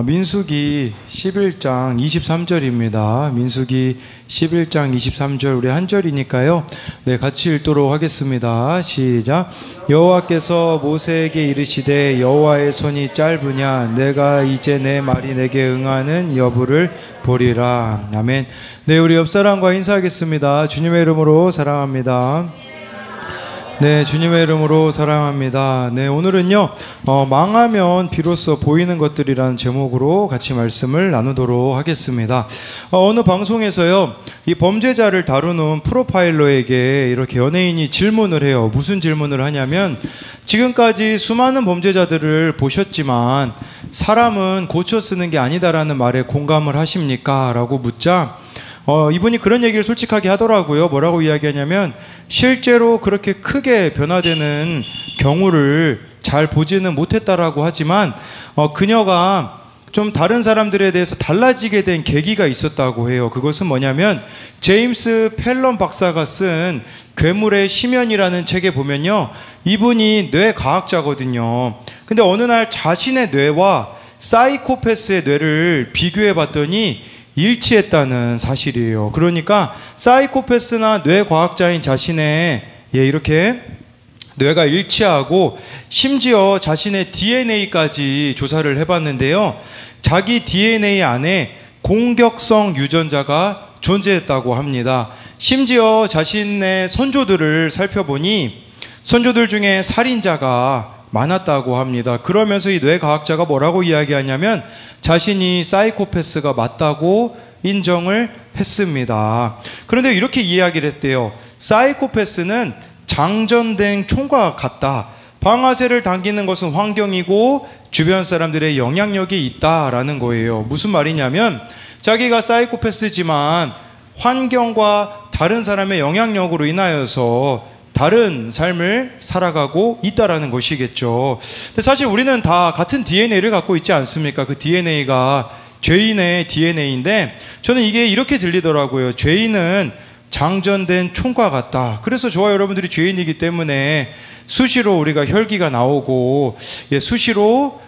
민수기 11장 23절입니다. 민수기 11장 23절 우리 한 절이니까요. 네, 같이 읽도록 하겠습니다. 시작. 여호와께서 모세에게 이르시되 여호와의 손이 짧으냐 내가 이제 내 말이 내게 응하는 여부를 보리라. 아멘. 네, 우리 옆사람과 인사하겠습니다. 주님의 이름으로 사랑합니다. 네, 주님의 이름으로 사랑합니다. 네, 오늘은요 망하면 비로소 보이는 것들이라는 제목으로 같이 말씀을 나누도록 하겠습니다. 어느 방송에서요 이 범죄자를 다루는 프로파일러에게 이렇게 연예인이 질문을 해요. 무슨 질문을 하냐면, 지금까지 수많은 범죄자들을 보셨지만 사람은 고쳐 쓰는 게 아니다라는 말에 공감을 하십니까? 라고 묻자 이분이 그런 얘기를 솔직하게 하더라고요. 뭐라고 이야기하냐면, 실제로 그렇게 크게 변화되는 경우를 잘 보지는 못했다라고 하지만 그녀가 좀 다른 사람들에 대해서 달라지게 된 계기가 있었다고 해요. 그것은 뭐냐면, 제임스 펠런 박사가 쓴 괴물의 심연이라는 책에 보면요, 이분이 뇌과학자거든요. 근데 어느 날 자신의 뇌와 사이코패스의 뇌를 비교해 봤더니 일치했다는 사실이에요. 그러니까 사이코패스나 뇌과학자인 자신의 이렇게 뇌가 일치하고 심지어 자신의 DNA까지 조사를 해봤는데요, 자기 DNA 안에 공격성 유전자가 존재했다고 합니다. 심지어 자신의 선조들을 살펴보니 선조들 중에 살인자가 많았다고 합니다. 그러면서 이 뇌과학자가 뭐라고 이야기하냐면, 자신이 사이코패스가 맞다고 인정을 했습니다. 그런데 이렇게 이야기를 했대요. 사이코패스는 장전된 총과 같다. 방아쇠를 당기는 것은 환경이고 주변 사람들의 영향력이 있다라는 거예요. 무슨 말이냐면, 자기가 사이코패스지만 환경과 다른 사람의 영향력으로 인하여서 다른 삶을 살아가고 있다라는 것이겠죠. 근데 사실 우리는 다 같은 DNA를 갖고 있지 않습니까? 그 DNA가 죄인의 DNA인데, 저는 이게 이렇게 들리더라고요. 죄인은 장전된 총과 같다. 그래서 저와 여러분들이 죄인이기 때문에 수시로 우리가 혈기가 나오고 수시로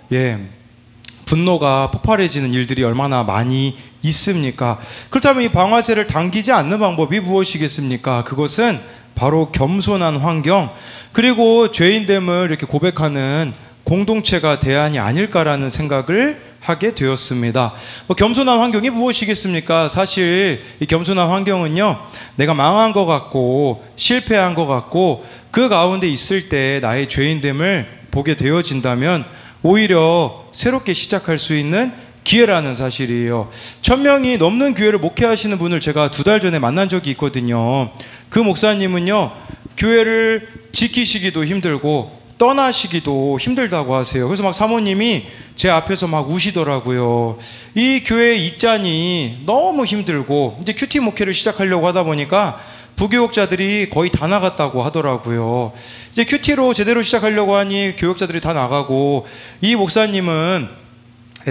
분노가 폭발해지는 일들이 얼마나 많이 있습니까? 그렇다면 이 방아쇠를 당기지 않는 방법이 무엇이겠습니까? 그것은 바로 겸손한 환경, 그리고 죄인됨을 이렇게 고백하는 공동체가 대안이 아닐까라는 생각을 하게 되었습니다. 겸손한 환경이 무엇이겠습니까? 사실 이 겸손한 환경은요, 내가 망한 것 같고 실패한 것 같고 그 가운데 있을 때 나의 죄인됨을 보게 되어진다면 오히려 새롭게 시작할 수 있는 기회라는 사실이에요. 1000명이 넘는 교회를 목회하시는 분을 제가 2달 전에 만난 적이 있거든요. 그 목사님은요, 교회를 지키시기도 힘들고 떠나시기도 힘들다고 하세요. 그래서 막 사모님이 제 앞에서 막 우시더라고요. 이 교회 입장이 너무 힘들고 이제 큐티 목회를 시작하려고 하다 보니까 부교육자들이 거의 다 나갔다고 하더라고요. 이제 큐티로 제대로 시작하려고 하니 교육자들이 다 나가고, 이 목사님은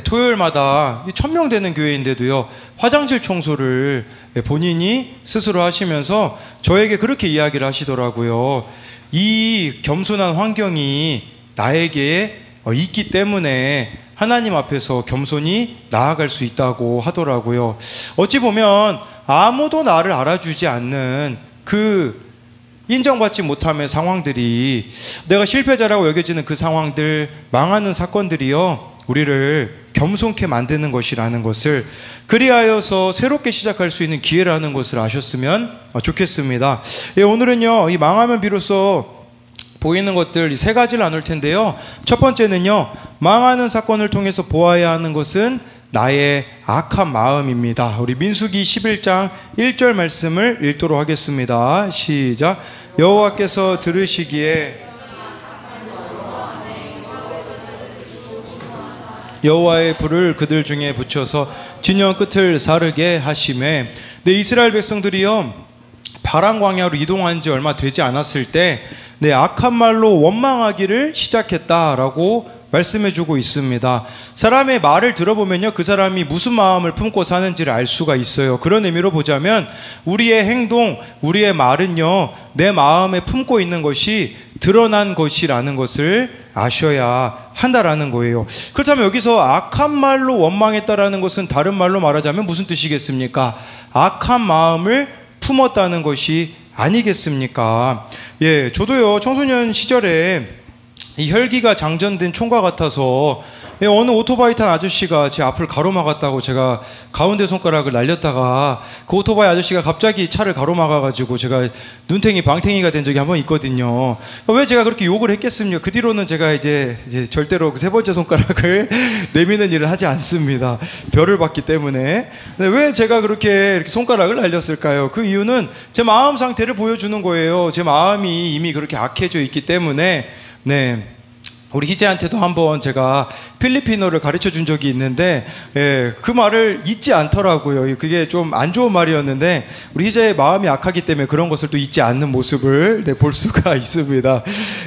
토요일마다 1000명 되는 교회인데도요, 화장실 청소를 본인이 스스로 하시면서 저에게 그렇게 이야기를 하시더라고요. 이 겸손한 환경이 나에게 있기 때문에 하나님 앞에서 겸손히 나아갈 수 있다고 하더라고요. 어찌 보면 아무도 나를 알아주지 않는 그 인정받지 못함의 상황들이, 내가 실패자라고 여겨지는 그 상황들, 망하는 사건들이요, 우리를 겸손케 만드는 것이라는 것을, 그리하여서 새롭게 시작할 수 있는 기회라는 것을 아셨으면 좋겠습니다. 오늘은요, 이 망하면 비로소 보이는 것들 3가지를 나눌 텐데요. 첫 번째는요, 망하는 사건을 통해서 보아야 하는 것은 나의 악한 마음입니다. 우리 민수기 11장 1절 말씀을 읽도록 하겠습니다. 시작. 여호와께서 들으시기에 여호와의 불을 그들 중에 붙여서 진영 끝을 사르게 하시매. 네, 이스라엘 백성들이요, 파란 광야로 이동한 지 얼마 되지 않았을 때 악한 말로 원망하기를 시작했다라고 말씀해주고 있습니다. 사람의 말을 들어보면요, 그 사람이 무슨 마음을 품고 사는지를 알 수가 있어요. 그런 의미로 보자면 우리의 행동, 우리의 말은요, 내 마음에 품고 있는 것이 드러난 것이라는 것을 아셔야 한다라는 거예요. 그렇다면 여기서 악한 말로 원망했다라는 것은 다른 말로 말하자면 무슨 뜻이겠습니까? 악한 마음을 품었다는 것이 아니겠습니까? 예, 저도요 청소년 시절에 이 혈기가 장전된 총과 같아서 어느 오토바이 탄 아저씨가 제 앞을 가로막았다고 제가 가운데 손가락을 날렸다가 그 오토바이 아저씨가 갑자기 차를 가로막아가지고 제가 눈탱이 방탱이가 된 적이 한 번 있거든요. 왜 제가 그렇게 욕을 했겠습니까? 그 뒤로는 제가 이제 절대로 그 세 번째 손가락을 내미는 일을 하지 않습니다. 별을 받기 때문에. 근데 왜 제가 이렇게 손가락을 날렸을까요? 그 이유는 제 마음 상태를 보여주는 거예요. 제 마음이 이미 그렇게 악해져 있기 때문에. 네. 우리 희재한테도 한번 제가 필리핀어를 가르쳐 준 적이 있는데, 예, 그 말을 잊지 않더라고요. 그게 좀 안 좋은 말이었는데, 우리 희재의 마음이 악하기 때문에 그런 것을 또 잊지 않는 모습을 볼 수가 있습니다.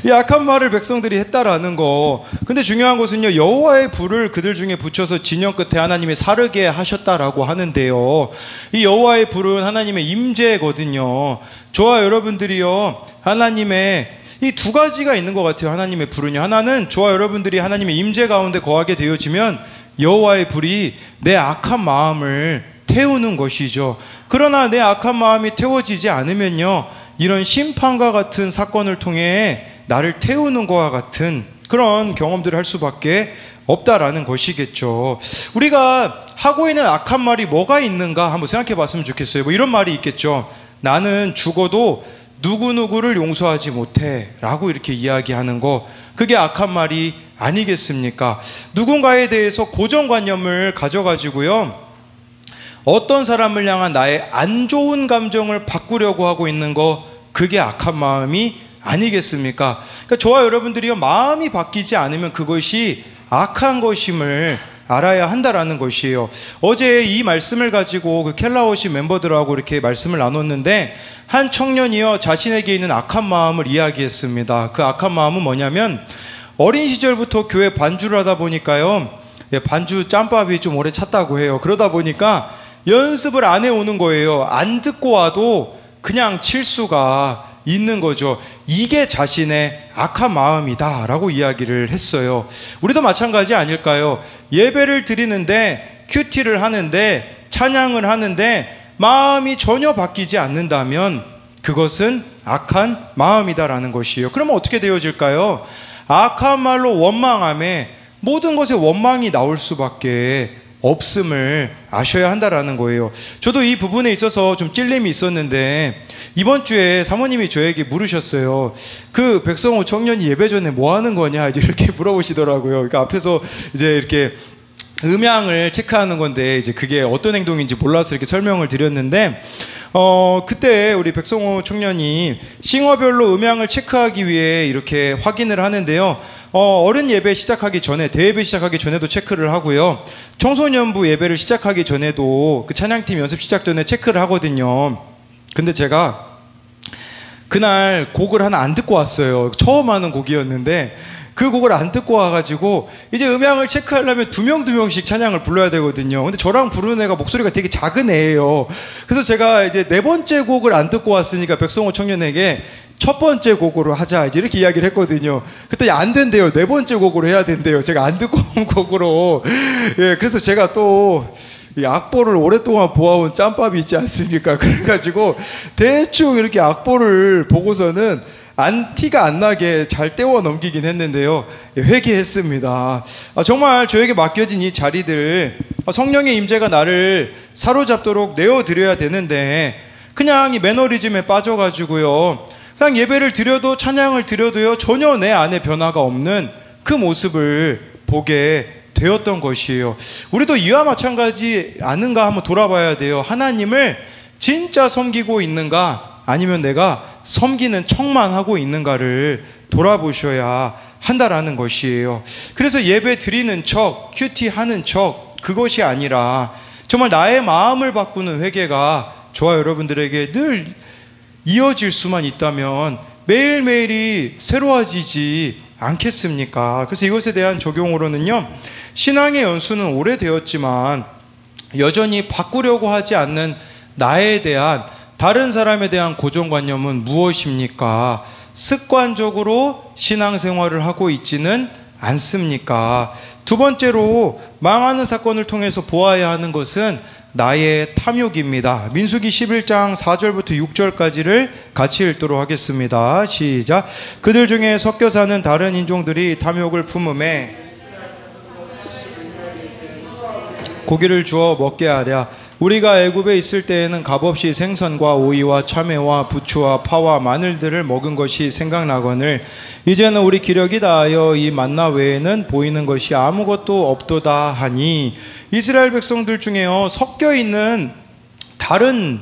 이 악한 말을 백성들이 했다라는 거. 근데 중요한 것은요, 여호와의 불을 그들 중에 붙여서 진영 끝에 하나님이 사르게 하셨다라고 하는데요. 이 여호와의 불은 하나님의 임재거든요. 저와 여러분들이요, 하나님의 이 두 가지가 있는 것 같아요. 하나님의 불은요. 하나는 저와 여러분들이 하나님의 임재 가운데 거하게 되어지면 여호와의 불이 내 악한 마음을 태우는 것이죠. 그러나 내 악한 마음이 태워지지 않으면요, 이런 심판과 같은 사건을 통해 나를 태우는 것과 같은 그런 경험들을 할 수밖에 없다라는 것이겠죠. 우리가 하고 있는 악한 말이 뭐가 있는가 한번 생각해 봤으면 좋겠어요. 뭐 이런 말이 있겠죠. 나는 죽어도 누구누구를 용서하지 못해 라고 이렇게 이야기하는 거, 그게 악한 말이 아니겠습니까? 누군가에 대해서 고정관념을 가져가지고요, 어떤 사람을 향한 나의 안 좋은 감정을 바꾸려고 하고 있는 거, 그게 악한 마음이 아니겠습니까? 그러니까 저와 여러분들이요, 마음이 바뀌지 않으면 그것이 악한 것임을 알아야 한다라는 것이에요. 어제 이 말씀을 가지고 그 켈라워시 멤버들하고 이렇게 말씀을 나눴는데, 한 청년이요 자신에게 있는 악한 마음을 이야기했습니다. 그 악한 마음은 뭐냐면, 어린 시절부터 교회 반주를 하다 보니까요, 반주 짬밥이 좀 오래 찼다고 해요. 그러다 보니까 연습을 안 해오는 거예요. 안 듣고 와도 그냥 칠 수가 있는 거죠. 이게 자신의 악한 마음이다 라고 이야기를 했어요. 우리도 마찬가지 아닐까요? 예배를 드리는데, 큐티를 하는데, 찬양을 하는데 마음이 전혀 바뀌지 않는다면 그것은 악한 마음이다라는 것이에요. 그러면 어떻게 되어질까요? 악한 말로 원망함에 모든 것에 원망이 나올 수밖에 없음을 아셔야 한다라는 거예요. 저도 이 부분에 있어서 좀 찔림이 있었는데, 이번 주에 사모님이 저에게 물으셨어요. 그 백성호 청년이 예배 전에 뭐 하는 거냐 이제 이렇게 물어보시더라고요. 그러니까 앞에서 이제 이렇게 음향을 체크하는 건데, 이제 그게 어떤 행동인지 몰라서 이렇게 설명을 드렸는데, 그때 우리 백성호 청년이 싱어별로 음향을 체크하기 위해 이렇게 확인을 하는데요. 어른 예배 시작하기 전에, 대예배 시작하기 전에도 체크를 하고요. 청소년부 예배를 시작하기 전에도 그 찬양팀 연습 시작 전에 체크를 하거든요. 근데 제가 그날 곡을 하나 안 듣고 왔어요. 처음 하는 곡이었는데 그 곡을 안 듣고 와가지고 이제 음향을 체크하려면 두 명씩 찬양을 불러야 되거든요. 근데 저랑 부르는 애가 목소리가 되게 작은 애예요. 그래서 제가 이제 네 번째 곡을 안 듣고 왔으니까 백성호 청년에게 첫 번째 곡으로 하자 이제 이렇게 이야기를 했거든요. 그랬더니 안 된대요. 네 번째 곡으로 해야 된대요. 제가 안 듣고 온 곡으로. 예, 그래서 제가 또 이 악보를 오랫동안 보아온 짬밥이 있지 않습니까? 그래가지고 대충 이렇게 악보를 보고서는 티가 안 나게 잘 떼워 넘기긴 했는데요. 회개했습니다. 정말 저에게 맡겨진 이 자리들, 성령의 임재가 나를 사로잡도록 내어드려야 되는데, 그냥 이 매너리즘에 빠져가지고요, 그냥 예배를 드려도 찬양을 드려도요, 전혀 내 안에 변화가 없는 그 모습을 보게 되었던 것이에요. 우리도 이와 마찬가지 아는가 한번 돌아봐야 돼요. 하나님을 진짜 섬기고 있는가, 아니면 내가 섬기는 척만 하고 있는가를 돌아보셔야 한다라는 것이에요. 그래서 예배 드리는 척, 큐티 하는 척, 그것이 아니라 정말 나의 마음을 바꾸는 회개가 저와 여러분들에게 늘 이어질 수만 있다면 매일매일이 새로워지지 않겠습니까? 그래서 이것에 대한 적용으로는요, 신앙의 연수는 오래되었지만 여전히 바꾸려고 하지 않는 나에 대한, 다른 사람에 대한 고정관념은 무엇입니까? 습관적으로 신앙생활을 하고 있지는 않습니까? 두 번째로 망하는 사건을 통해서 보아야 하는 것은 나의 탐욕입니다. 민수기 11장 4절부터 6절까지를 같이 읽도록 하겠습니다. 시작. 그들 중에 섞여 사는 다른 인종들이 탐욕을 품음에 고기를 주어 먹게 하랴. 우리가 애굽에 있을 때에는 값없이 생선과 오이와 참외와 부추와 파와 마늘들을 먹은 것이 생각나거늘 이제는 우리 기력이 다하여 이 만나 외에는 보이는 것이 아무것도 없도다 하니. 이스라엘 백성들 중에요, 섞여 있는 다른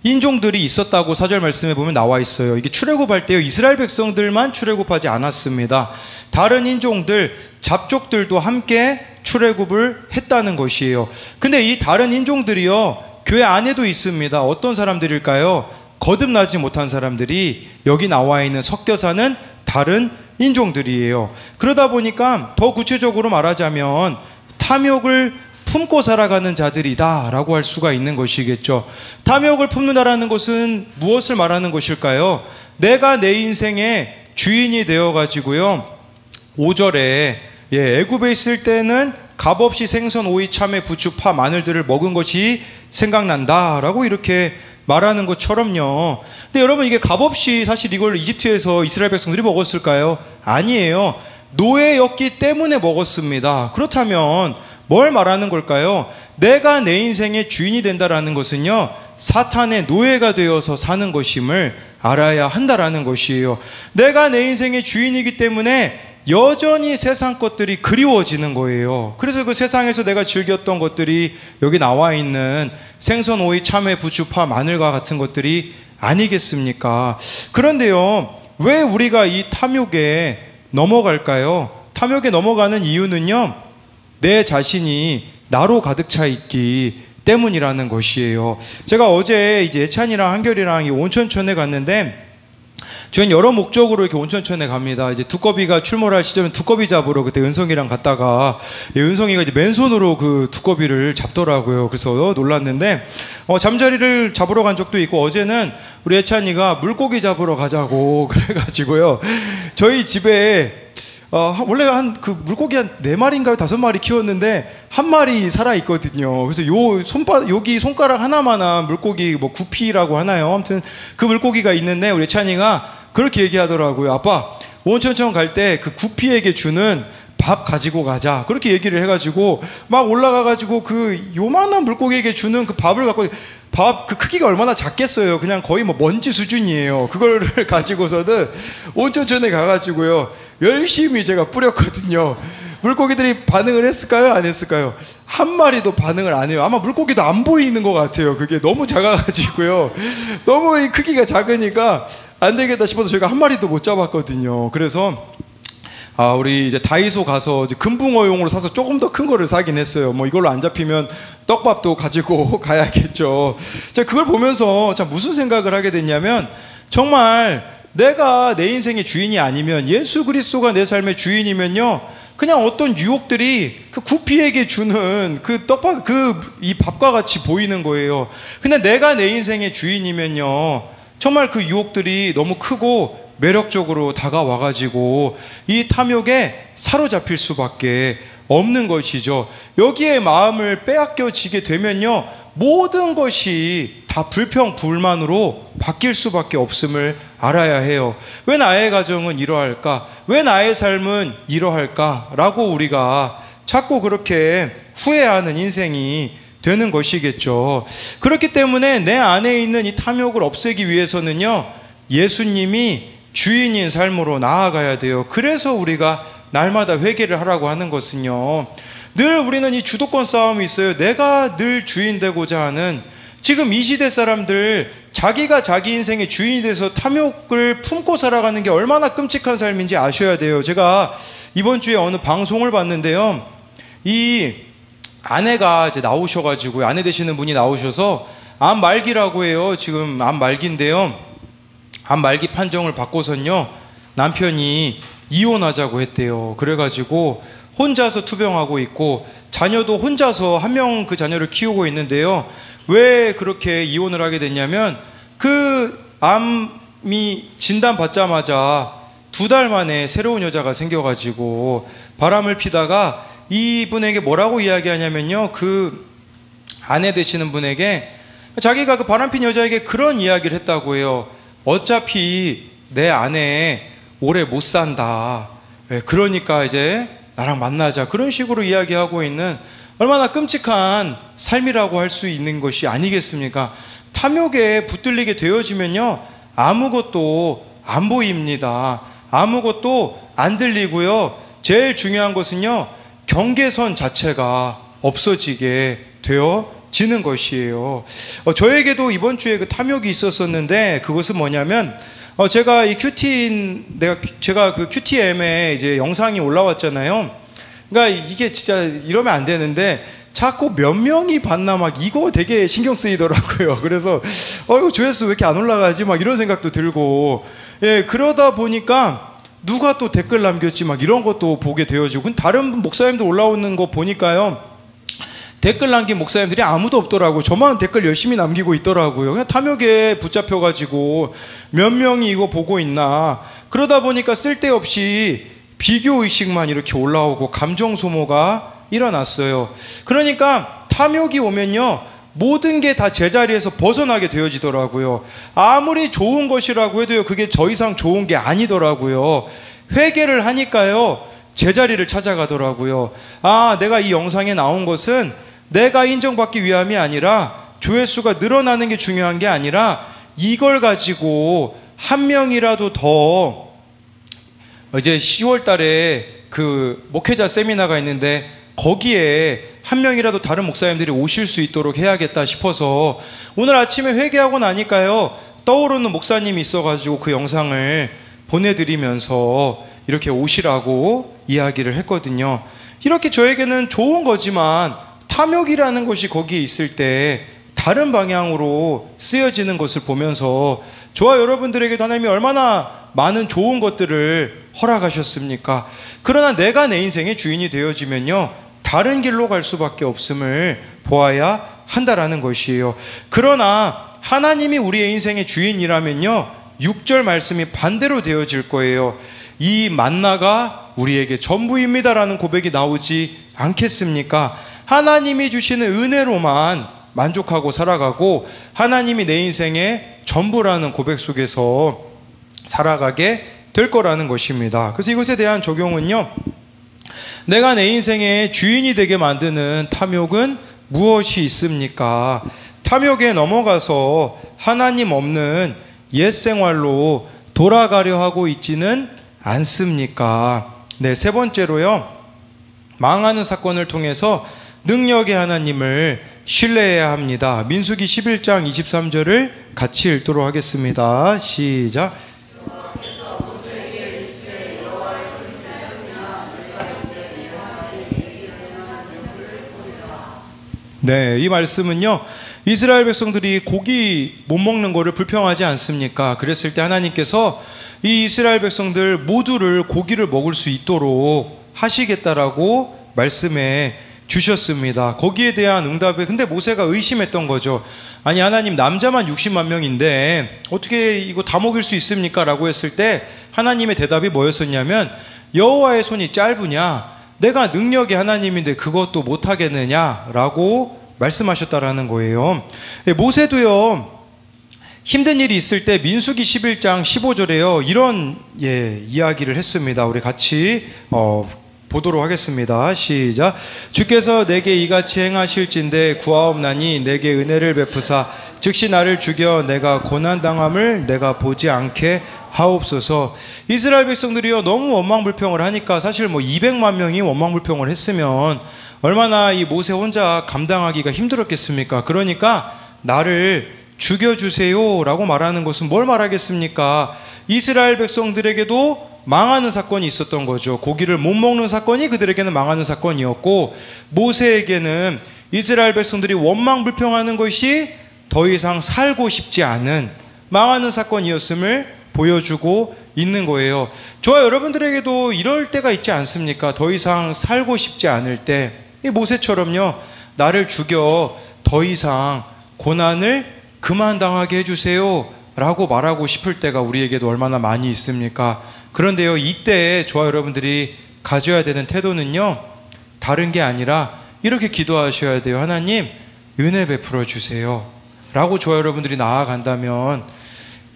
인종들이 있었다고 4절 말씀에 보면 나와 있어요. 이게 출애굽할 때요, 이스라엘 백성들만 출애굽하지 않았습니다. 다른 인종들, 잡족들도 함께 출애굽을 했다는 것이에요. 근데 이 다른 인종들이요, 교회 안에도 있습니다. 어떤 사람들일까요? 거듭나지 못한 사람들이 여기 나와 있는 섞여 사는 다른 인종들이에요. 그러다 보니까 더 구체적으로 말하자면 탐욕을 품고 살아가는 자들이다 라고 할 수가 있는 것이겠죠. 탐욕을 품는다라는 것은 무엇을 말하는 것일까요? 내가 내 인생의 주인이 되어가지고요, 5절에 애굽에 있을 때는 값없이 생선, 오이, 참외, 부추, 파, 마늘들을 먹은 것이 생각난다 라고 이렇게 말하는 것처럼요. 근데 여러분, 이게 값없이 사실 이걸 이집트에서 이스라엘 백성들이 먹었을까요? 아니에요. 노예였기 때문에 먹었습니다. 그렇다면 뭘 말하는 걸까요? 내가 내 인생의 주인이 된다라는 것은요, 사탄의 노예가 되어서 사는 것임을 알아야 한다라는 것이에요. 내가 내 인생의 주인이기 때문에 여전히 세상 것들이 그리워지는 거예요. 그래서 그 세상에서 내가 즐겼던 것들이 여기 나와 있는 생선, 오이, 참외, 부추, 파, 마늘과 같은 것들이 아니겠습니까? 그런데요, 왜 우리가 이 탐욕에 넘어갈까요? 탐욕에 넘어가는 이유는요, 내 자신이 나로 가득 차 있기 때문이라는 것이에요. 제가 어제 이제 예찬이랑 한결이랑 이 온천천에 갔는데, 저희는 여러 목적으로 이렇게 온천천에 갑니다. 이제 두꺼비가 출몰할 시점에 두꺼비 잡으러 그때 은성이랑 갔다가, 은성이가 이제 맨손으로 그 두꺼비를 잡더라고요. 그래서 놀랐는데, 잠자리를 잡으러 간 적도 있고, 어제는 우리 예찬이가 물고기 잡으러 가자고 그래가지고요, 저희 집에 원래 그 물고기 한 4마리인가요? 5마리 키웠는데 한 마리 살아있거든요. 그래서 여기 손가락 하나만한 물고기, 뭐 구피라고 하나요? 아무튼 그 물고기가 있는데 우리 찬이가 그렇게 얘기하더라고요. 아빠, 온천천 갈 때 그 구피에게 주는 밥 가지고 가자. 그렇게 얘기를 해가지고 막 올라가가지고 그 요만한 물고기에게 주는 그 밥을 갖고, 밥 그 크기가 얼마나 작겠어요. 그냥 거의 뭐 먼지 수준이에요. 그거를 가지고서는 온천천에 가가지고요, 열심히 제가 뿌렸거든요. 물고기들이 반응을 했을까요? 안 했을까요? 한 마리도 반응을 안 해요. 아마 물고기도 안 보이는 것 같아요. 그게 너무 작아가지고요, 너무 이 크기가 작으니까 안 되겠다 싶어서 저희가 한 마리도 못 잡았거든요. 그래서 우리 이제 다이소 가서 이제 금붕어용으로 사서 조금 더 큰 거를 사긴 했어요. 뭐 이걸로 안 잡히면 떡밥도 가지고 가야겠죠. 제가 그걸 보면서 참 무슨 생각을 하게 됐냐면, 정말 내가 내 인생의 주인이 아니면, 예수 그리스도가 내 삶의 주인이면요, 그냥 어떤 유혹들이 그 구피에게 주는 그 떡밥, 이 밥과 같이 보이는 거예요. 근데 내가 내 인생의 주인이면요, 정말 그 유혹들이 너무 크고 매력적으로 다가와가지고 이 탐욕에 사로잡힐 수밖에 없는 것이죠. 여기에 마음을 빼앗겨지게 되면요, 모든 것이 다 불평불만으로 바뀔 수밖에 없음을 알아야 해요. 왜 나의 가정은 이러할까? 왜 나의 삶은 이러할까? 라고 우리가 자꾸 그렇게 후회하는 인생이 되는 것이겠죠. 그렇기 때문에 내 안에 있는 이 탐욕을 없애기 위해서는요, 예수님이 주인인 삶으로 나아가야 돼요. 그래서 우리가 날마다 회개를 하라고 하는 것은요, 늘 우리는 이 주도권 싸움이 있어요. 내가 늘 주인 되고자 하는, 지금 이 시대 사람들 자기가 자기 인생의 주인이 돼서 탐욕을 품고 살아가는 게 얼마나 끔찍한 삶인지 아셔야 돼요. 제가 이번 주에 어느 방송을 봤는데요, 이 아내가 이제 나오셔가지고, 아내 되시는 분이 나오셔서 암 말기라고 해요. 지금 암 말기인데요, 암 말기 판정을 받고선요, 남편이 이혼하자고 했대요. 그래가지고 혼자서 투병하고 있고, 자녀도 혼자서 한 명 그 자녀를 키우고 있는데요, 왜 그렇게 이혼을 하게 됐냐면, 그 암 암이 진단 받자마자 2달 만에 새로운 여자가 생겨가지고 바람을 피다가 이분에게 뭐라고 이야기하냐면요, 그 아내 되시는 분에게 자기가 그 바람핀 여자에게 그런 이야기를 했다고 해요. 어차피 내 아내 오래 못 산다, 그러니까 이제 나랑 만나자, 그런 식으로 이야기하고 있는 얼마나 끔찍한 삶이라고 할 수 있는 것이 아니겠습니까? 탐욕에 붙들리게 되어지면요, 아무것도 안 보입니다. 아무것도 안 들리고요, 제일 중요한 것은요, 경계선 자체가 없어지게 되어지는 것이에요. 저에게도 이번 주에 그 탐욕이 있었었는데, 그것은 뭐냐면 제가 이 제가 그 QTM에 이제 영상이 올라왔잖아요. 그러니까 이게 진짜 이러면 안 되는데 자꾸 몇 명이 봤나 막 이거 되게 신경 쓰이더라고요. 그래서 이거 조회수 왜 이렇게 안 올라가지 막 이런 생각도 들고, 그러다 보니까 누가 또 댓글 남겼지 막 이런 것도 보게 되어지고, 다른 목사님들 올라오는 거 보니까요, 댓글 남긴 목사님들이 아무도 없더라고요. 저만 댓글 열심히 남기고 있더라고요. 그냥 탐욕에 붙잡혀가지고 몇 명이 이거 보고 있나. 그러다 보니까 쓸데없이 비교의식만 이렇게 올라오고 감정 소모가 일어났어요. 그러니까 탐욕이 오면요, 모든 게 다 제자리에서 벗어나게 되어지더라고요. 아무리 좋은 것이라고 해도요, 그게 더 이상 좋은 게 아니더라고요. 회개를 하니까요, 제자리를 찾아가더라고요. 아, 내가 이 영상에 나온 것은 내가 인정받기 위함이 아니라, 조회수가 늘어나는 게 중요한 게 아니라, 이걸 가지고 한 명이라도 더, 이제 10월 달에 그 목회자 세미나가 있는데 거기에 한 명이라도 다른 목사님들이 오실 수 있도록 해야겠다 싶어서 오늘 아침에 회개하고 나니까요, 떠오르는 목사님이 있어가지고 그 영상을 보내드리면서 이렇게 오시라고 이야기를 했거든요. 이렇게 저에게는 좋은 거지만 탐욕이라는 것이 거기에 있을 때 다른 방향으로 쓰여지는 것을 보면서 저와 여러분들에게도 하나님이 얼마나 많은 좋은 것들을 허락하셨습니까? 그러나 내가 내 인생의 주인이 되어지면요, 다른 길로 갈 수밖에 없음을 보아야 한다라는 것이에요. 그러나 하나님이 우리의 인생의 주인이라면요, 6절 말씀이 반대로 되어질 거예요. 이 만나가 우리에게 전부입니다라는 고백이 나오지 않겠습니까? 하나님이 주시는 은혜로만 만족하고 살아가고 하나님이 내 인생의 전부라는 고백 속에서 살아가게 될 거라는 것입니다. 그래서 이것에 대한 적용은요, 내가 내 인생의 주인이 되게 만드는 탐욕은 무엇이 있습니까? 탐욕에 넘어가서 하나님 없는 옛 생활로 돌아가려 하고 있지는 않습니까? 네, 세 번째로요, 망하는 사건을 통해서 능력의 하나님을 신뢰해야 합니다. 민수기 11장 23절을 같이 읽도록 하겠습니다. 시작. 네, 이 말씀은요, 이스라엘 백성들이 고기 못 먹는 거를 불평하지 않습니까? 그랬을 때 하나님께서 이 이스라엘 백성들 모두를 고기를 먹을 수 있도록 하시겠다라고 말씀해 주셨습니다. 거기에 대한 응답에 근데 모세가 의심했던 거죠. 아니, 하나님, 남자만 60만 명인데 어떻게 이거 다 먹일 수 있습니까? 라고 했을 때 하나님의 대답이 뭐였었냐면, 여호와의 손이 짧으냐? 내가 능력의 하나님인데 그것도 못하겠느냐? 라고 말씀하셨다라는 거예요. 모세도요, 힘든 일이 있을 때 민수기 11장 15절에요, 이런 이야기를 했습니다. 우리 같이 보도록 하겠습니다. 시작. 주께서 내게 이같이 행하실진대 구하옵나니 내게 은혜를 베푸사 즉시 나를 죽여 내가 고난당함을 내가 보지 않게 하옵소서. 이스라엘 백성들이요, 너무 원망불평을 하니까, 사실 뭐 200만 명이 원망불평을 했으면 얼마나 이 모세 혼자 감당하기가 힘들었겠습니까? 그러니까 나를 죽여주세요 라고 말하는 것은 뭘 말하겠습니까? 이스라엘 백성들에게도 망하는 사건이 있었던 거죠. 고기를 못 먹는 사건이 그들에게는 망하는 사건이었고, 모세에게는 이스라엘 백성들이 원망불평하는 것이 더 이상 살고 싶지 않은 망하는 사건이었음을 보여주고 있는 거예요. 저와 여러분들에게도 이럴 때가 있지 않습니까? 더 이상 살고 싶지 않을 때, 이 모세처럼요, 나를 죽여 더 이상 고난을 그만 당하게 해주세요 라고 말하고 싶을 때가 우리에게도 얼마나 많이 있습니까? 그런데요, 이때 저와 여러분들이 가져야 되는 태도는요, 다른 게 아니라 이렇게 기도하셔야 돼요. 하나님, 은혜 베풀어 주세요 라고 저와 여러분들이 나아간다면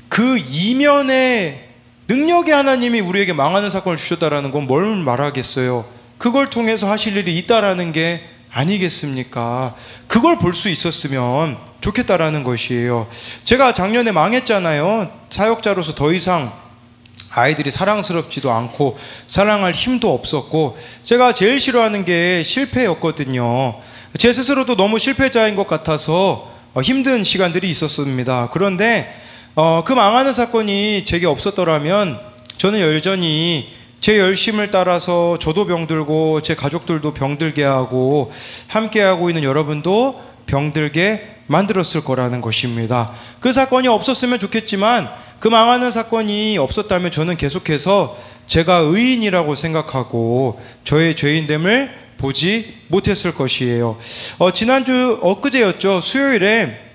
그 이면에 능력의 하나님이 우리에게 망하는 사건을 주셨다라는 건 뭘 말하겠어요? 그걸 통해서 하실 일이 있다라는 게 아니겠습니까? 그걸 볼 수 있었으면 좋겠다라는 것이에요. 제가 작년에 망했잖아요. 사역자로서 더 이상 아이들이 사랑스럽지도 않고 사랑할 힘도 없었고, 제가 제일 싫어하는 게 실패였거든요. 제 스스로도 너무 실패자인 것 같아서 힘든 시간들이 있었습니다. 그런데 그 망하는 사건이 제게 없었더라면 저는 여전히 제 열심을 따라서 저도 병들고 제 가족들도 병들게 하고 함께하고 있는 여러분도 병들게 만들었을 거라는 것입니다. 그 사건이 없었으면 좋겠지만 그 망하는 사건이 없었다면 저는 계속해서 제가 의인이라고 생각하고 저의 죄인됨을 보지 못했을 것이에요. 지난주 엊그제였죠. 수요일에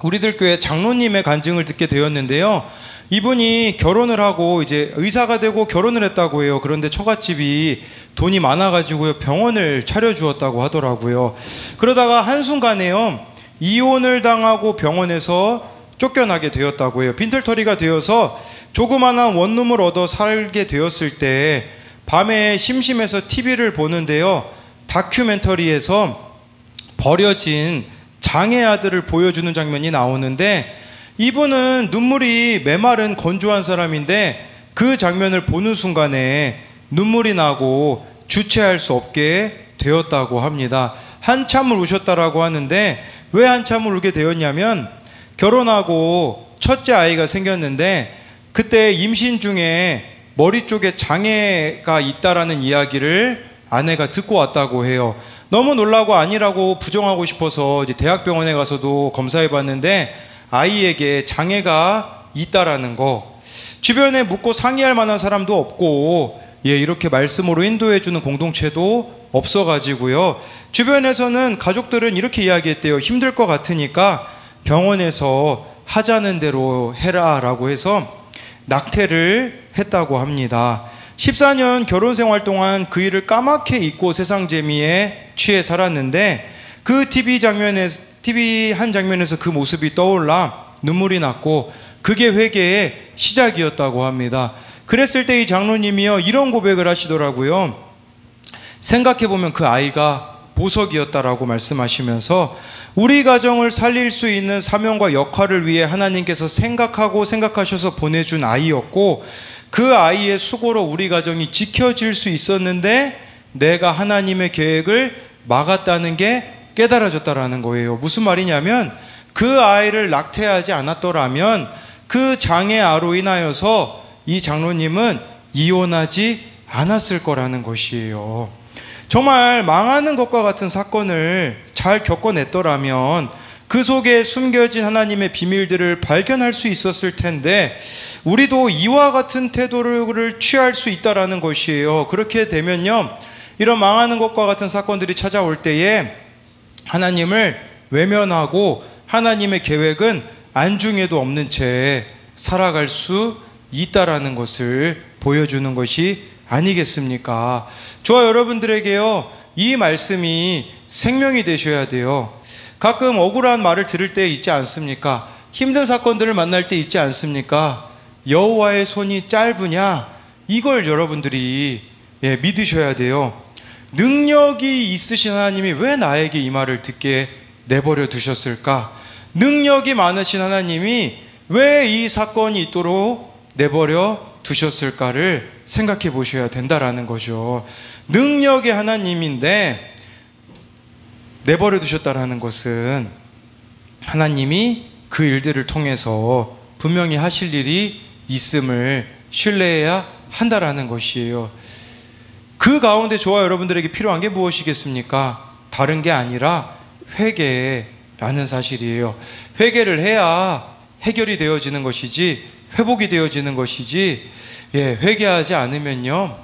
우리들 교회 장로님의 간증을 듣게 되었는데요. 이분이 결혼을 하고 이제 의사가 되고 결혼을 했다고 해요. 그런데 처갓집이 돈이 많아가지고 병원을 차려주었다고 하더라고요. 그러다가 한순간에요, 이혼을 당하고 병원에서 쫓겨나게 되었다고 해요. 빈털터리가 되어서 조그마한 원룸을 얻어 살게 되었을 때 밤에 심심해서 TV를 보는데요, 다큐멘터리에서 버려진 장애 아들을 보여주는 장면이 나오는데, 이분은 눈물이 메마른 건조한 사람인데 그 장면을 보는 순간에 눈물이 나고 주체할 수 없게 되었다고 합니다. 한참을 우셨다라고 하는데, 왜 한참을 울게 되었냐면 결혼하고 첫째 아이가 생겼는데 그때 임신 중에 머리 쪽에 장애가 있다라는 이야기를 아내가 듣고 왔다고 해요. 너무 놀라고 아니라고 부정하고 싶어서 이제 대학병원에 가서도 검사해 봤는데 아이에게 장애가 있다라는 거, 주변에 묻고 상의할 만한 사람도 없고, 이렇게 말씀으로 인도해 주는 공동체도 없어가지고요, 주변에서는 가족들은 이렇게 이야기했대요. 힘들 것 같으니까 병원에서 하자는 대로 해라 라고 해서 낙태를 했다고 합니다. 14년 결혼 생활 동안 그 일을 까맣게 잊고 세상 재미에 취해 살았는데 그 TV 한 장면에서 그 모습이 떠올라 눈물이 났고 그게 회개의 시작이었다고 합니다. 그랬을 때 이 장로님이요, 이런 고백을 하시더라고요. 생각해보면 그 아이가 보석이었다라고 말씀하시면서 우리 가정을 살릴 수 있는 사명과 역할을 위해 하나님께서 생각하셔서 보내준 아이였고, 그 아이의 수고로 우리 가정이 지켜질 수 있었는데 내가 하나님의 계획을 막았다는 게 깨달아졌다라는 거예요. 무슨 말이냐면 그 아이를 낙태하지 않았더라면 그 장애아로 인하여서 이 장로님은 이혼하지 않았을 거라는 것이에요. 정말 망하는 것과 같은 사건을 잘 겪어냈더라면 그 속에 숨겨진 하나님의 비밀들을 발견할 수 있었을 텐데 우리도 이와 같은 태도를 취할 수 있다라는 것이에요. 그렇게 되면요, 이런 망하는 것과 같은 사건들이 찾아올 때에 하나님을 외면하고 하나님의 계획은 안중에도 없는 채 살아갈 수 있다라는 것을 보여주는 것이 아니겠습니까? 저와 여러분들에게요, 이 말씀이 생명이 되셔야 돼요. 가끔 억울한 말을 들을 때 있지 않습니까? 힘든 사건들을 만날 때 있지 않습니까? 여호와의 손이 짧으냐? 이걸 여러분들이 믿으셔야 돼요. 능력이 있으신 하나님이 왜 나에게 이 말을 듣게 내버려 두셨을까? 능력이 많으신 하나님이 왜 이 사건이 있도록 내버려 두셨을까를 생각해 보셔야 된다라는 거죠. 능력의 하나님인데 내버려 두셨다라는 것은 하나님이 그 일들을 통해서 분명히 하실 일이 있음을 신뢰해야 한다라는 것이에요. 그 가운데 저와 여러분들에게 필요한 게 무엇이겠습니까? 다른 게 아니라 회개라는 사실이에요. 회개를 해야 해결이 되어지는 것이지 회복이 되어지는 것이지, 회개하지 않으면요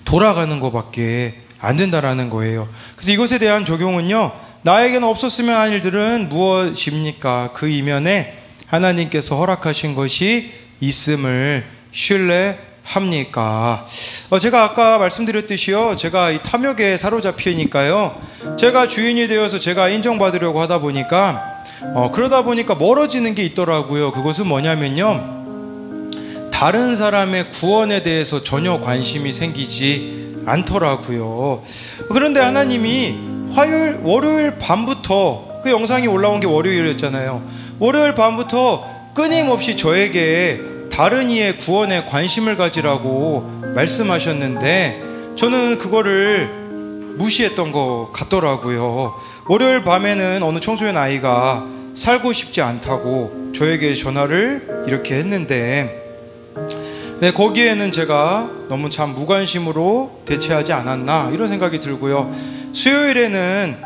돌아가는 것밖에 안 된다라는 거예요. 그래서 이것에 대한 적용은요, 나에게는 없었으면 한 일들은 무엇입니까? 그 이면에 하나님께서 허락하신 것이 있음을 신뢰합니까? 제가 아까 말씀드렸듯이요, 제가 이 탐욕에 사로잡히니까요, 제가 주인이 되어서 제가 인정받으려고 하다 보니까 그러다 보니까 멀어지는 게 있더라고요. 그것은 뭐냐면요, 다른 사람의 구원에 대해서 전혀 관심이 생기지 않더라고요. 그런데 하나님이 월요일 밤부터, 그 영상이 올라온 게 월요일이었잖아요. 월요일 밤부터 끊임없이 저에게 다른 이의 구원에 관심을 가지라고 말씀하셨는데, 저는 그거를 무시했던 것 같더라고요. 월요일 밤에는 어느 청소년 아이가 살고 싶지 않다고 저에게 전화를 이렇게 했는데, 네, 거기에는 제가 너무 참 무관심으로 대처하지 않았나 이런 생각이 들고요. 수요일에는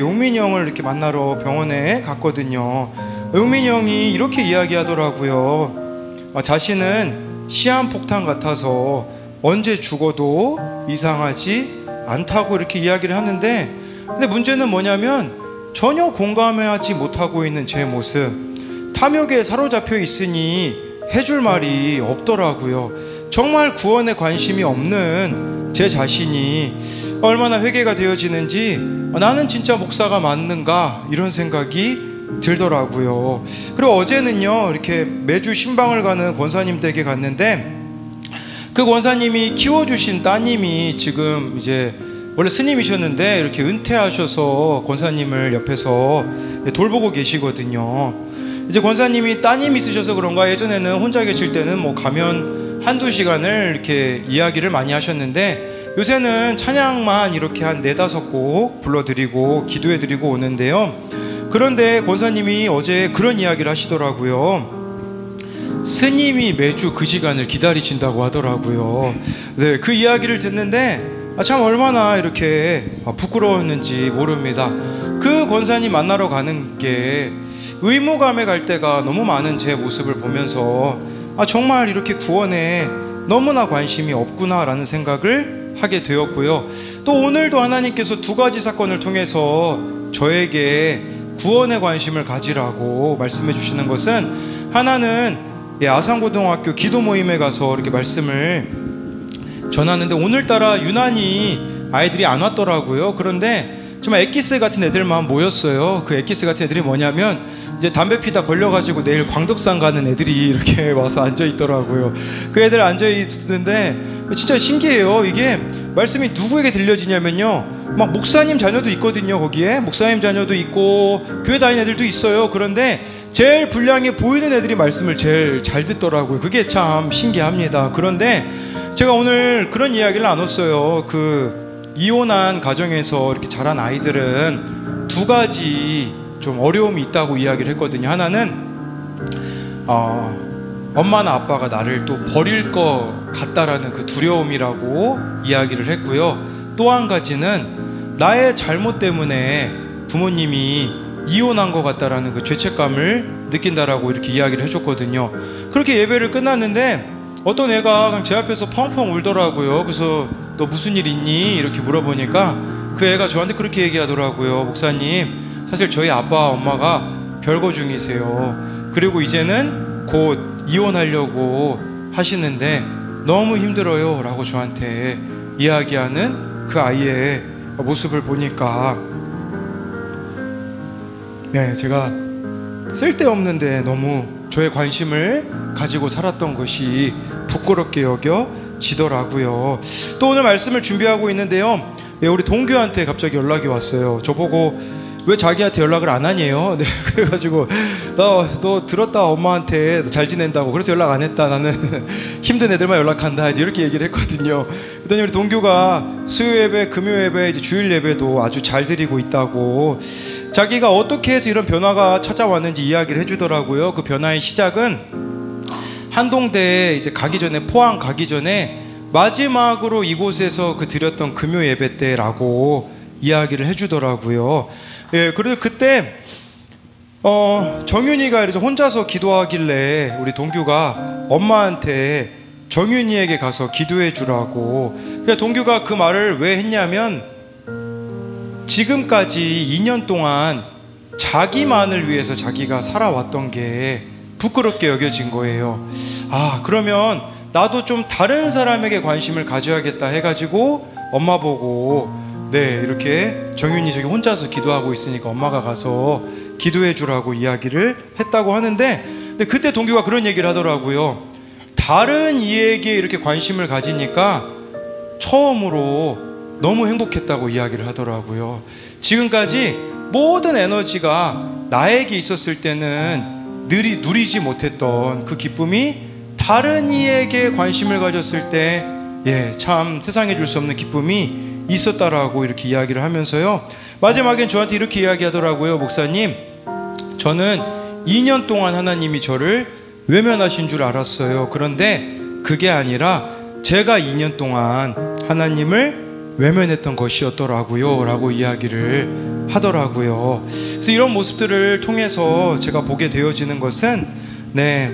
용민이 형을 이렇게 만나러 병원에 갔거든요. 용민이 형이 이렇게 이야기하더라고요. 자신은 시한폭탄 같아서 언제 죽어도 이상하지 않다고 이렇게 이야기를 하는데, 근데 문제는 뭐냐면 전혀 공감하지 못하고 있는 제 모습, 탐욕에 사로잡혀 있으니 해줄 말이 없더라고요. 정말 구원에 관심이 없는 제 자신이 얼마나 회개가 되어지는지, 나는 진짜 목사가 맞는가 이런 생각이 들더라고요. 그리고 어제는요, 이렇게 매주 신방을 가는 권사님 댁에 갔는데, 그 권사님이 키워주신 따님이 지금 이제 원래 스님이셨는데 이렇게 은퇴하셔서 권사님을 옆에서 돌보고 계시거든요. 이제 권사님이 따님이 있으셔서 그런가 예전에는 혼자 계실 때는 뭐 가면 한두 시간을 이렇게 이야기를 많이 하셨는데, 요새는 찬양만 이렇게 한 4-5곡 불러드리고 기도해드리고 오는데요. 그런데 권사님이 어제 그런 이야기를 하시더라고요. 스님이 매주 그 시간을 기다리신다고 하더라고요. 네, 그 이야기를 듣는데 참 얼마나 이렇게 부끄러웠는지 모릅니다. 그 권사님 만나러 가는 게 의무감에 갈 때가 너무 많은 제 모습을 보면서 정말 이렇게 구원에 너무나 관심이 없구나라는 생각을 하게 되었고요. 또 오늘도 하나님께서 2가지 사건을 통해서 저에게 구원에 관심을 가지라고 말씀해 주시는 것은, 하나는 아산고등학교 기도 모임에 가서 이렇게 말씀을 전하는데 오늘따라 유난히 아이들이 안 왔더라고요. 그런데 정말 엑기스 같은 애들만 모였어요. 그 엑기스 같은 애들이 뭐냐면 이제 담배 피다 걸려가지고 내일 광덕산 가는 애들이 이렇게 와서 앉아있더라고요. 그 애들 앉아있는데 진짜 신기해요. 이게 말씀이 누구에게 들려지냐면요, 막 목사님 자녀도 있거든요. 거기에 목사님 자녀도 있고 교회 다니는 애들도 있어요. 그런데 제일 분량이 보이는 애들이 말씀을 제일 잘 듣더라고요. 그게 참 신기합니다. 그런데 제가 오늘 그런 이야기를 나눴어요. 그 이혼한 가정에서 이렇게 자란 아이들은 2가지 좀 어려움이 있다고 이야기를 했거든요. 하나는 엄마나 아빠가 나를 또 버릴 것 같다라는 그 두려움이라고 이야기를 했고요. 또 한 가지는 나의 잘못 때문에 부모님이 이혼한 것 같다라는 그 죄책감을 느낀다라고 이렇게 이야기를 해줬거든요. 그렇게 예배를 끝났는데 어떤 애가 그냥 제 앞에서 펑펑 울더라고요. 그래서 너 무슨 일 있니? 이렇게 물어보니까 그 애가 저한테 그렇게 얘기하더라고요. 목사님, 사실 저희 아빠 엄마가 별거 중이세요. 그리고 이제는 곧 이혼하려고 하시는데 너무 힘들어요 라고 저한테 이야기하는 그 아이의 모습을 보니까 제가 쓸데없는데 너무 저의 관심을 가지고 살았던 것이 부끄럽게 여겨지더라고요. 또 오늘 말씀을 준비하고 있는데요, 우리 동규한테 갑자기 연락이 왔어요. 저보고 왜 자기한테 연락을 안 하니요? 네, 그래가지고 너 들었다 엄마한테 너 잘 지낸다고. 그래서 연락 안 했다. 나는 힘든 애들만 연락한다. 이제 이렇게 얘기를 했거든요. 그랬더니 우리 동규가 수요 예배, 금요 예배, 이제 주일 예배도 아주 잘 드리고 있다고, 자기가 어떻게 해서 이런 변화가 찾아왔는지 이야기를 해주더라고요. 그 변화의 시작은 한동대에 이제 가기 전에, 포항 가기 전에 마지막으로 이곳에서 그 드렸던 금요 예배 때라고 이야기를 해주더라고요. 그래서 그때 정윤이가 이제 혼자서 기도하길래 우리 동규가 엄마한테 정윤이에게 가서 기도해 주라고. 그러니까 동규가 그 말을 왜 했냐면, 지금까지 2년 동안 자기만을 위해서 자기가 살아왔던 게 부끄럽게 여겨진 거예요. 아, 그러면 나도 좀 다른 사람에게 관심을 가져야겠다 해가지고 엄마 보고 네, 이렇게 정윤이 저기 혼자서 기도하고 있으니까 엄마가 가서 기도해 주라고 이야기를 했다고 하는데, 근데 그때 동규가 그런 얘기를 하더라고요. 다른 이에게 이렇게 관심을 가지니까 처음으로 너무 행복했다고 이야기를 하더라고요. 지금까지 모든 에너지가 나에게 있었을 때는 누리지 못했던 그 기쁨이 다른 이에게 관심을 가졌을 때, 예, 참 세상에 줄 수 없는 기쁨이 있었다라고 이렇게 이야기를 하면서요, 마지막엔 저한테 이렇게 이야기하더라고요. 목사님, 저는 2년 동안 하나님이 저를 외면하신 줄 알았어요. 그런데 그게 아니라 제가 2년 동안 하나님을 외면했던 것이었더라고요 라고 이야기를 하더라고요. 그래서 이런 모습들을 통해서 제가 보게 되어지는 것은, 네,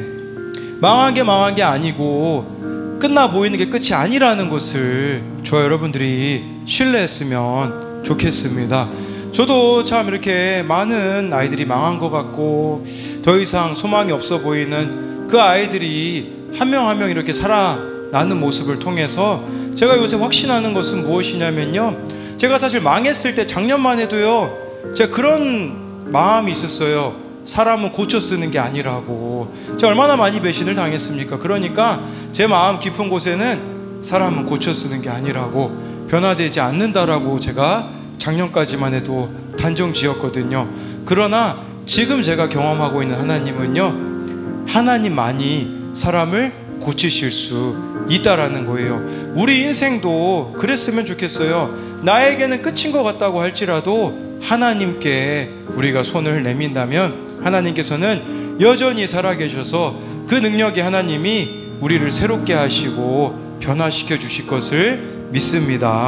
망한 게 아니고 끝나 보이는 게 끝이 아니라는 것을 저와 여러분들이 신뢰했으면 좋겠습니다. 저도 참 이렇게 많은 아이들이 망한 것 같고 더 이상 소망이 없어 보이는 그 아이들이 한 명 한 명 이렇게 살아나는 모습을 통해서 제가 요새 확신하는 것은 무엇이냐면요, 제가 사실 망했을 때 작년만 해도요, 제가 그런 마음이 있었어요. 사람은 고쳐 쓰는 게 아니라고. 제가 얼마나 많이 배신을 당했습니까? 그러니까 제 마음 깊은 곳에는 사람은 고쳐 쓰는 게 아니라고, 변화되지 않는다라고 제가 작년까지만 해도 단정 지었거든요. 그러나 지금 제가 경험하고 있는 하나님은요, 하나님만이 사람을 고치실 수 있다라는 거예요. 우리 인생도 그랬으면 좋겠어요. 나에게는 끝인 것 같다고 할지라도 하나님께 우리가 손을 내민다면 하나님께서는 여전히 살아계셔서 그 능력의 하나님이 우리를 새롭게 하시고 변화시켜 주실 것을 믿습니다.